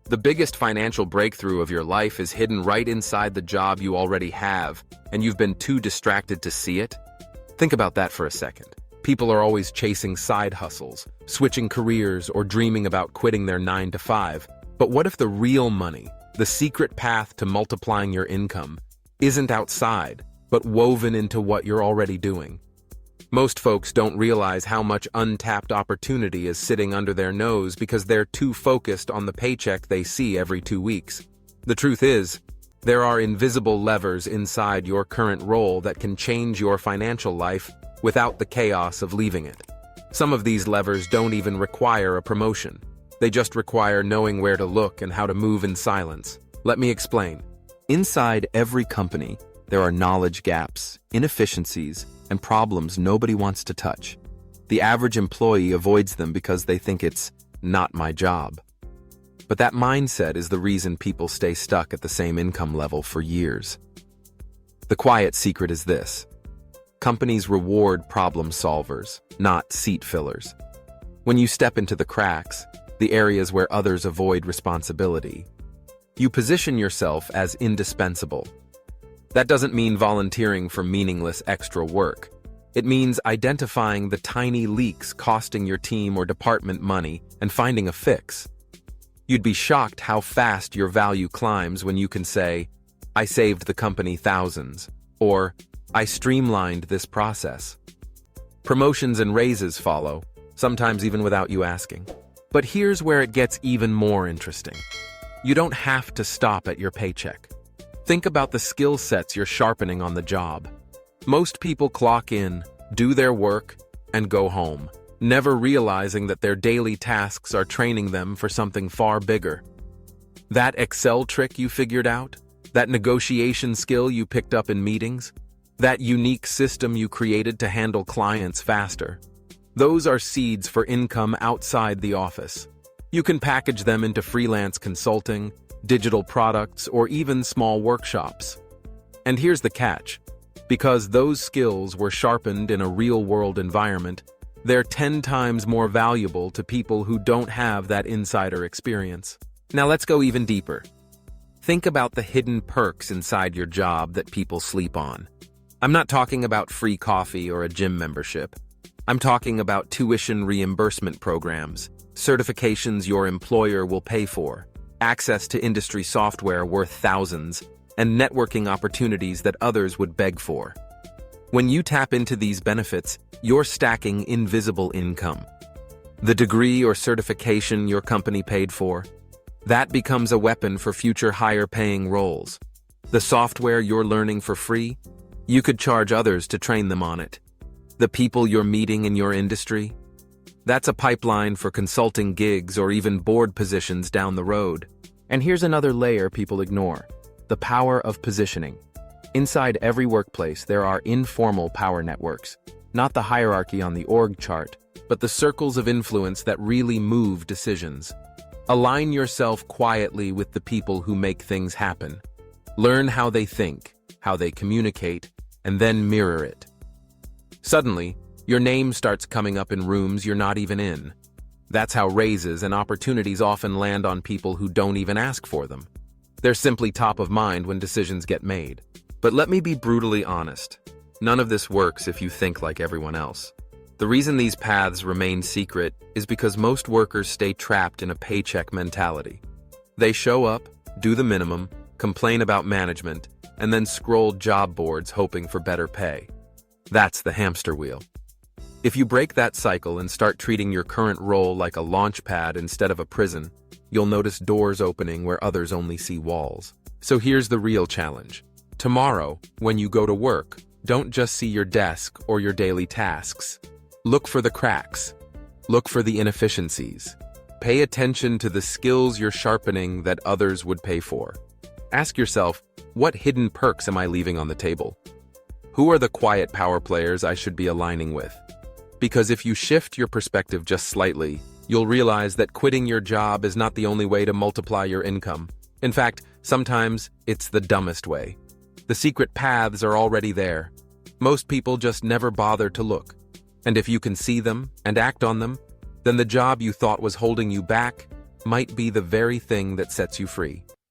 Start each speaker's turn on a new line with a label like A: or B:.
A: The biggest financial breakthrough of your life is hidden right inside the job you already have, and you've been too distracted to see it? Think about that for a second. People are always chasing side hustles, switching careers, or dreaming about quitting their 9 to 5. But what if the real money, the secret path to multiplying your income, isn't outside, but woven into what you're already doing? Most folks don't realize how much untapped opportunity is sitting under their nose because they're too focused on the paycheck they see every 2 weeks. The truth is, there are invisible levers inside your current role that can change your financial life without the chaos of leaving it. Some of these levers don't even require a promotion. They just require knowing where to look and how to move in silence. Let me explain. Inside every company, there are knowledge gaps, inefficiencies, and problems nobody wants to touch. The average employee avoids them because they think it's not my job. But that mindset is the reason people stay stuck at the same income level for years. The quiet secret is this: companies reward problem solvers, not seat fillers. When you step into the cracks, the areas where others avoid responsibility, you position yourself as indispensable. That doesn't mean volunteering for meaningless extra work. It means identifying the tiny leaks costing your team or department money and finding a fix. You'd be shocked how fast your value climbs when you can say, "I saved the company thousands," or "I streamlined this process." Promotions and raises follow, sometimes even without you asking. But here's where it gets even more interesting. You don't have to stop at your paycheck. Think about the skill sets you're sharpening on the job. Most people clock in, do their work, and go home, never realizing that their daily tasks are training them for something far bigger. That Excel trick you figured out, that negotiation skill you picked up in meetings, that unique system you created to handle clients faster, those are seeds for income outside the office. You can package them into freelance consulting, digital products, or even small workshops. And here's the catch. Because those skills were sharpened in a real-world environment, they're 10 times more valuable to people who don't have that insider experience. Now let's go even deeper. Think about the hidden perks inside your job that people sleep on. I'm not talking about free coffee or a gym membership. I'm talking about tuition reimbursement programs, certifications your employer will pay for, access to industry software worth thousands, and networking opportunities that others would beg for. When you tap into these benefits, you're stacking invisible income. The degree or certification your company paid for, that becomes a weapon for future higher-paying roles. The software you're learning for free, you could charge others to train them on it. The people you're meeting in your industry, that's a pipeline for consulting gigs or even board positions down the road. And here's another layer people ignore: the power of positioning. Inside every workplace, there are informal power networks, not the hierarchy on the org chart, but the circles of influence that really move decisions. Align yourself quietly with the people who make things happen. Learn how they think, how they communicate, and then mirror it. Suddenly, your name starts coming up in rooms you're not even in. That's how raises and opportunities often land on people who don't even ask for them. They're simply top of mind when decisions get made. But let me be brutally honest. None of this works if you think like everyone else. The reason these paths remain secret is because most workers stay trapped in a paycheck mentality. They show up, do the minimum, complain about management, and then scroll job boards hoping for better pay. That's the hamster wheel. If you break that cycle and start treating your current role like a launch pad instead of a prison, you'll notice doors opening where others only see walls. So here's the real challenge. Tomorrow, when you go to work, don't just see your desk or your daily tasks. Look for the cracks. Look for the inefficiencies. Pay attention to the skills you're sharpening that others would pay for. Ask yourself, what hidden perks am I leaving on the table? Who are the quiet power players I should be aligning with? Because if you shift your perspective just slightly, you'll realize that quitting your job is not the only way to multiply your income. In fact, sometimes it's the dumbest way. The secret paths are already there. Most people just never bother to look. And if you can see them and act on them, then the job you thought was holding you back, might be the very thing that sets you free.